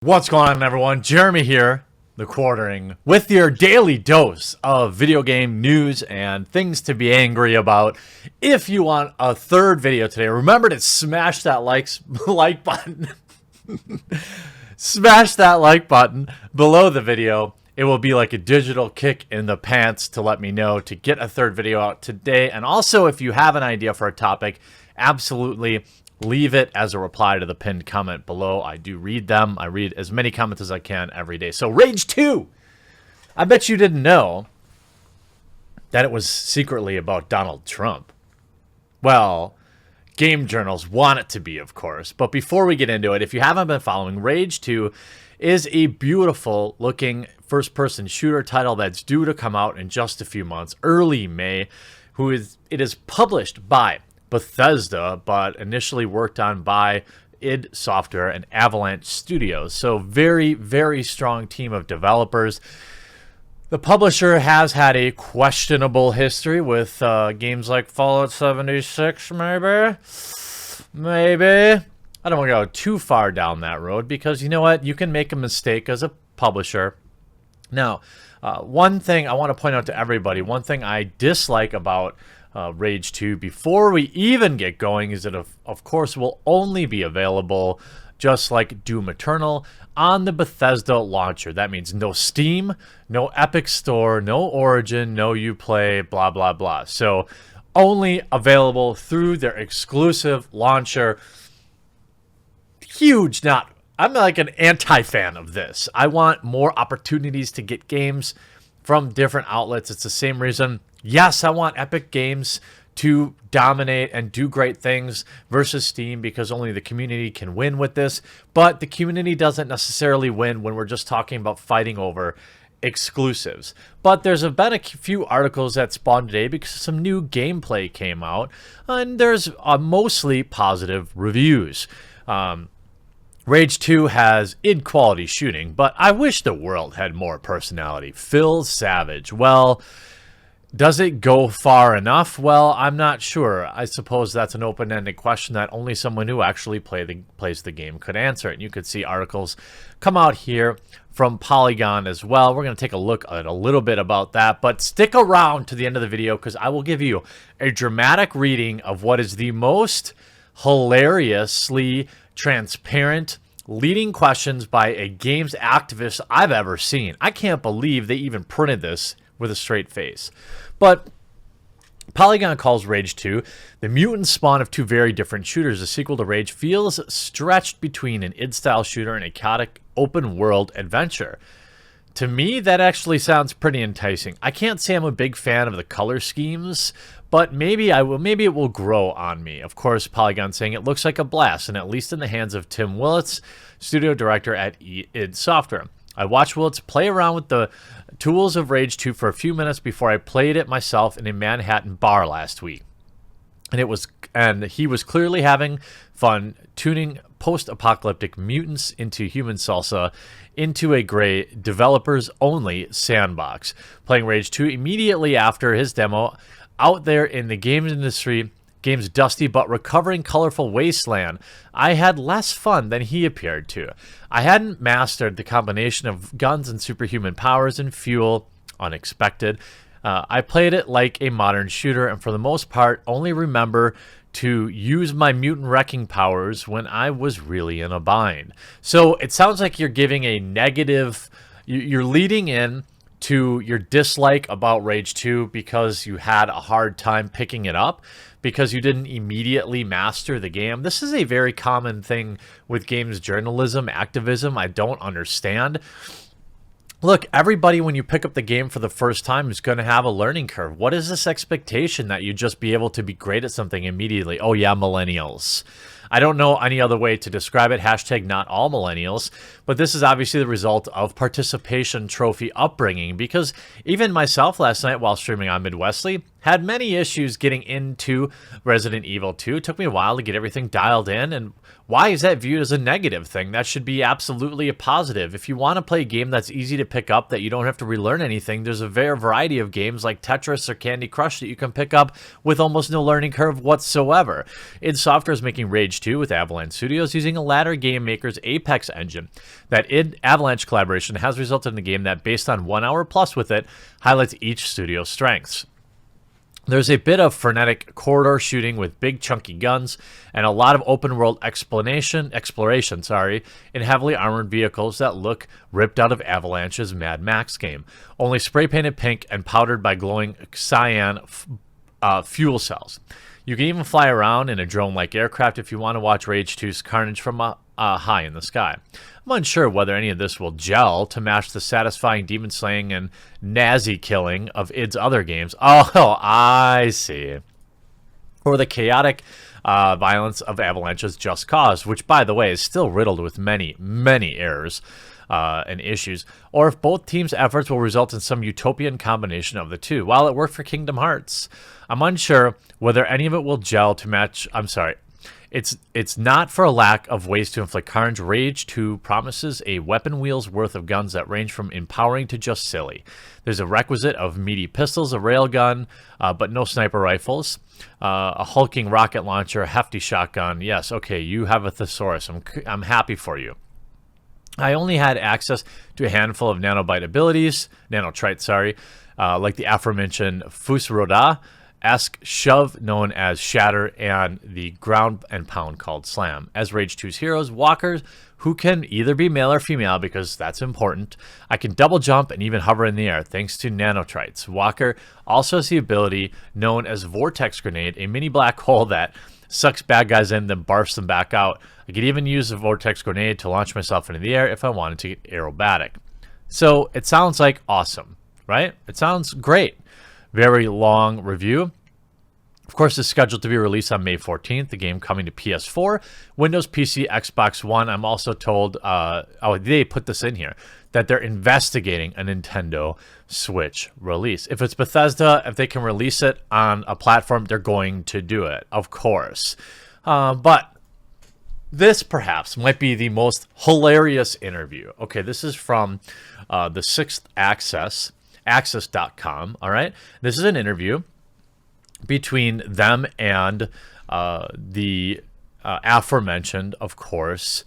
What's going on, everyone? Jeremy here, the Quartering, with your daily dose of video game news and things to be angry about. If you want a third video today, remember to smash that like button. Smash that like button below the video. It will be like a digital kick in the pants to let me know to get a third video out today. And also, if you have an idea for a topic, absolutely leave it as a reply to the pinned comment below. I do read them. I read as many comments as I can every day. So Rage 2. I bet you didn't know that it was secretly about Donald Trump. Well, game journals want it to be, of course. But before we get into it, if you haven't been following, Rage 2 is a beautiful looking first-person shooter title that's due to come out in just a few months, early May. It is published by Bethesda, but initially worked on by id Software and Avalanche Studios. So very, very strong team of developers. The publisher has had a questionable history with games like Fallout 76, maybe. I don't want to go too far down that road because you know what? You can make a mistake as a publisher. Now, one thing I want to point out to everybody, one thing I dislike about Rage 2 before we even get going is that of course will only be available, just like Doom Eternal, on the Bethesda launcher. That means no Steam, no Epic Store, no Origin, no Uplay, blah blah blah. So only available through their exclusive launcher. Huge. I'm like an anti-fan of this. I want more opportunities to get games from different outlets. It's the same reason. Yes, I want Epic Games to dominate and do great things versus Steam because only the community can win with this. But the community doesn't necessarily win when we're just talking about fighting over exclusives. But there's been a few articles that spawned today because some new gameplay came out, and there's mostly positive reviews. Rage 2 has in-quality shooting, but I wish the world had more personality. Phil Savage. Well, does it go far enough? Well, I'm not sure. I suppose that's an open-ended question that only someone who actually plays the game could answer. And you could see articles come out here from Polygon as well. We're going to take a look at a little bit about that. But stick around to the end of the video because I will give you a dramatic reading of what is the most hilariously transparent leading questions by a games activist I've ever seen. I can't believe they even printed this with a straight face. But Polygon calls Rage 2 the mutant spawn of two very different shooters. The sequel to Rage feels stretched between an id-style shooter and a chaotic open-world adventure. To me, that actually sounds pretty enticing. I can't say I'm a big fan of the color schemes, but maybe I will. Maybe it will grow on me. Of course, Polygon saying it looks like a blast, and at least in the hands of Tim Willits, studio director at id Software. I watched Willits play around with the tools of Rage 2 for a few minutes before I played it myself in a Manhattan bar last week. And he was clearly having fun tuning post-apocalyptic mutants into human salsa into a gray developers-only sandbox. Playing Rage 2 immediately after his demo out there in the games industry, game's dusty but recovering colorful wasteland, I had less fun than he appeared to. I hadn't mastered the combination of guns and superhuman powers and fuel, unexpected. I played it like a modern shooter and for the most part only remember to use my mutant wrecking powers when I was really in a bind. So it sounds like you're giving a negative, you're leading in to your dislike about Rage 2 because you had a hard time picking it up, because you didn't immediately master the game. This is a very common thing with games journalism, activism. I don't understand. Look, everybody, when you pick up the game for the first time, is going to have a learning curve. What is this expectation that you just be able to be great at something immediately? Oh yeah, millennials. I don't know any other way to describe it. Hashtag not all millennials. But this is obviously the result of participation trophy upbringing, because even myself last night while streaming on Midwestly had many issues getting into Resident Evil 2. It took me a while to get everything dialed in, and why is that viewed as a negative thing? That should be absolutely a positive. If you want to play a game that's easy to pick up, that you don't have to relearn anything, there's a variety of games like Tetris or Candy Crush that you can pick up with almost no learning curve whatsoever. id Software is making Rage Rage 2 with Avalanche Studios using a latter game maker's Apex engine. That id-Avalanche collaboration has resulted in a game that, based on 1 hour plus with it, highlights each studio's strengths. There's a bit of frenetic corridor shooting with big chunky guns and a lot of open world exploration, in heavily armored vehicles that look ripped out of Avalanche's Mad Max game, only spray painted pink and powdered by glowing cyan fuel cells. You can even fly around in a drone-like aircraft if you want to watch Rage 2's carnage from high in the sky. I'm unsure whether any of this will gel to match the satisfying demon slaying and Nazi killing of id's other games. Oh, I see. Or the chaotic violence of Avalanche's Just Cause, which, by the way, is still riddled with many, many errors and issues. Or if both teams' efforts will result in some utopian combination of the two. While it worked for Kingdom Hearts, I'm unsure whether any of it will gel to match... It's not for a lack of ways to inflict carnage. Rage 2 promises a weapon wheel's worth of guns that range from empowering to just silly. There's a requisite of meaty pistols, a railgun, but no sniper rifles, a hulking rocket launcher, a hefty shotgun. Yes, okay, you have a thesaurus. I'm happy for you. I only had access to a handful of nanotraits abilities, like the aforementioned Fusroda-esque shove known as Shatter and the ground and pound called Slam. As Rage 2's heroes, walkers who can either be male or female, because that's important. I can double jump and even hover in the air thanks to nanotrites. Walker also has the ability known as Vortex Grenade, a mini black hole that sucks bad guys in, then barfs them back out. I could even use a Vortex Grenade to launch myself into the air if I wanted to get aerobatic. So it sounds like awesome, right? It sounds great. Very long review. Of course, it's scheduled to be released on May 14th, the game coming to PS4, Windows, PC, Xbox One. I'm also told, they put this in here, that they're investigating a Nintendo Switch release. If it's Bethesda, if they can release it on a platform, they're going to do it, of course. But this perhaps might be the most hilarious interview. Okay, this is from the Sixth Access. Access.com, all right? This is an interview between them and the aforementioned, of course.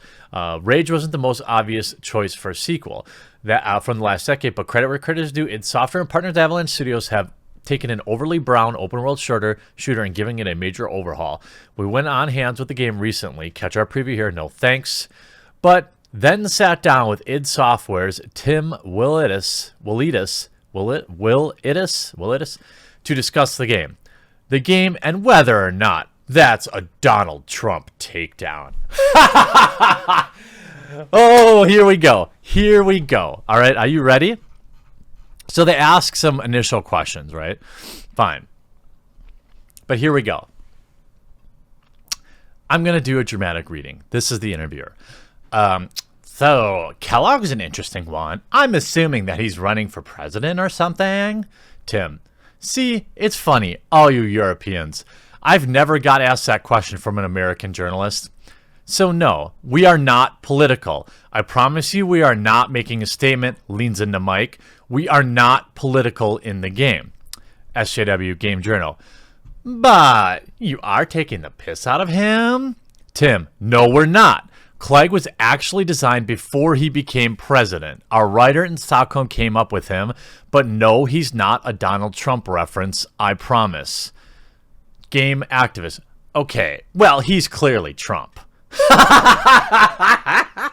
Rage wasn't the most obvious choice for a sequel that from the last decade, but credit where credit is due. id Software and partners Avalanche Studios have taken an overly brown open-world shooter and giving it a major overhaul. We went on hands with the game recently. Catch our preview here. No thanks. But then sat down with id Software's Tim Willittis to discuss the game. The game and whether or not that's a Donald Trump takedown. Oh, here we go. Here we go. All right, are you ready? So they ask some initial questions, right? Fine. But here we go. I'm going to do a dramatic reading. This is the interviewer. So Kellogg's an interesting one. I'm assuming that he's running for president or something. Tim, see, it's funny, all you Europeans. I've never got asked that question from an American journalist. So no, we are not political. I promise you we are not making a statement, leans into Mike. We are not political in the game. SJW Game Journal. But you are taking the piss out of him? Tim, no we're not. Klegg was actually designed before he became president. Our writer in Stockholm came up with him, but no, he's not a Donald Trump reference, I promise. Game activist. Okay, well, he's clearly Trump. I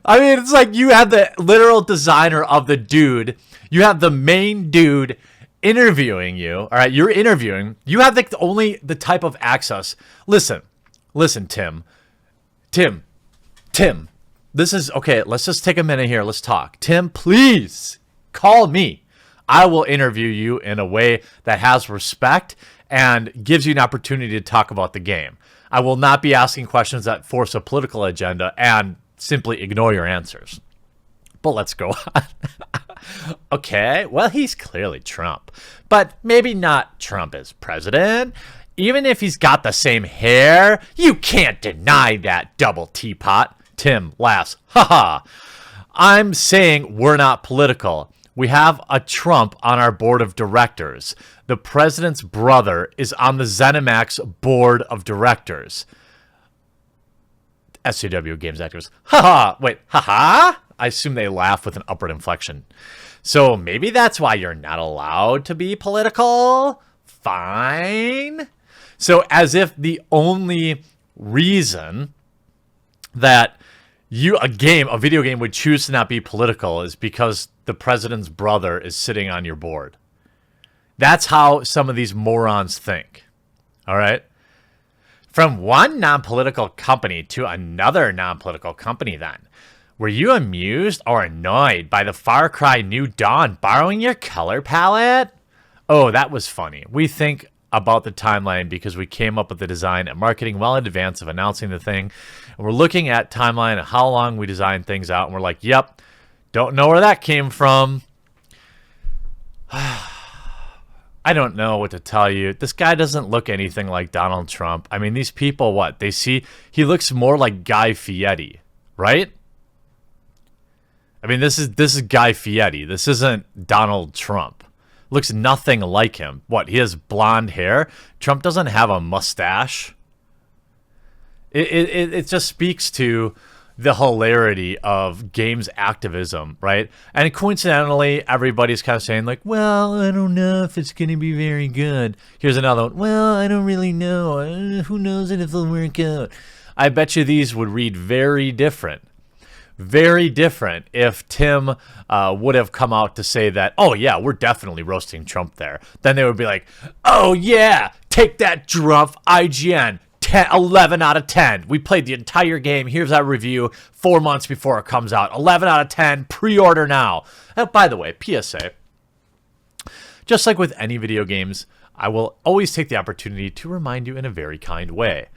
mean, it's like you have the literal designer of the dude. You have the main dude interviewing you. All right, you're interviewing. You have the type of access. Listen, Tim. This is okay. Let's just take a minute here. Let's talk. Tim, please call me. I will interview you in a way that has respect and gives you an opportunity to talk about the game. I will not be asking questions that force a political agenda and simply ignore your answers. But let's go on. Okay, well, he's clearly Trump, but maybe not Trump as president. Even if he's got the same hair, you can't deny that, double teapot. Tim laughs. Haha. I'm saying we're not political. We have a Trump on our board of directors. The president's brother is on the ZeniMax board of directors. SCW games actors. Haha, wait, haha? I assume they laugh with an upward inflection. So maybe that's why you're not allowed to be political? Fine. So as if the only reason that a video game would choose to not be political is because the president's brother is sitting on your board. That's how some of these morons think. All right? From one non-political company to another non-political company then. Were you amused or annoyed by the Far Cry New Dawn borrowing your color palette? Oh, that was funny. We think about the timeline because we came up with the design and marketing well in advance of announcing the thing. And we're looking at timeline and how long we design things out. And we're like, yep, don't know where that came from. I don't know what to tell you. This guy doesn't look anything like Donald Trump. I mean, these people, what? They see, he looks more like Guy Fieri, right? I mean, this is Guy Fieri. This isn't Donald Trump. Looks nothing like him. What? He has blonde hair. Trump doesn't have a mustache. It just speaks to the hilarity of games activism, right? And coincidentally, everybody's kind of saying like, well, I don't know if it's going to be very good. Here's another one. Well, I don't really know. Who knows if it'll work out? I bet you these would read very different. Very different if Tim would have come out to say that, oh, yeah, we're definitely roasting Trump there. Then they would be like, oh, yeah, take that, Trump, IGN, 11 out of 10. We played the entire game. Here's our review 4 months before it comes out. 11 out of 10, pre-order now. By the way, PSA, just like with any video games, I will always take the opportunity to remind you in a very kind way.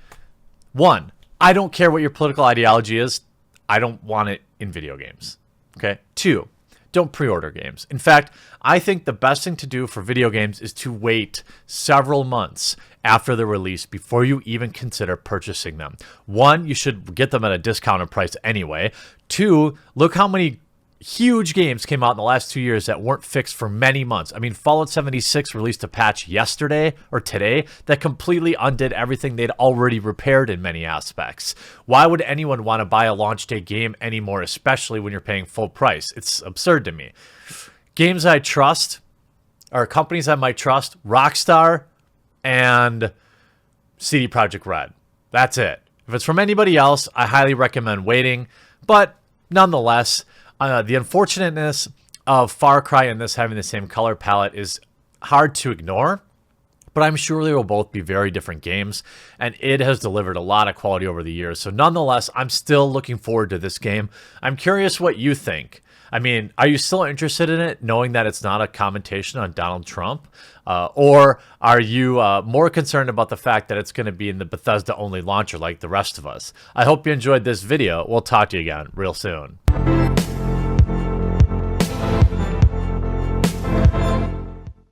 1, I don't care what your political ideology is. I don't want it in video games. Okay. 2, don't pre-order games. In fact, I think the best thing to do for video games is to wait several months after the release before you even consider purchasing them. 1, you should get them at a discounted price anyway. 2, look how many huge games came out in the last 2 years that weren't fixed for many months. I mean, Fallout 76 released a patch yesterday or today that completely undid everything they'd already repaired in many aspects. Why would anyone want to buy a launch day game anymore, especially when you're paying full price? It's absurd to me. Games I trust, or companies I might trust, Rockstar and CD Projekt Red. That's it. If it's from anybody else, I highly recommend waiting. But nonetheless, the unfortunateness of Far Cry and this having the same color palette is hard to ignore, but I'm sure they will both be very different games, and it has delivered a lot of quality over the years. So nonetheless, I'm still looking forward to this game. I'm curious what you think. I mean, are you still interested in it, knowing that it's not a commentation on Donald Trump? Or are you more concerned about the fact that it's going to be in the Bethesda-only launcher like the rest of us? I hope you enjoyed this video. We'll talk to you again real soon.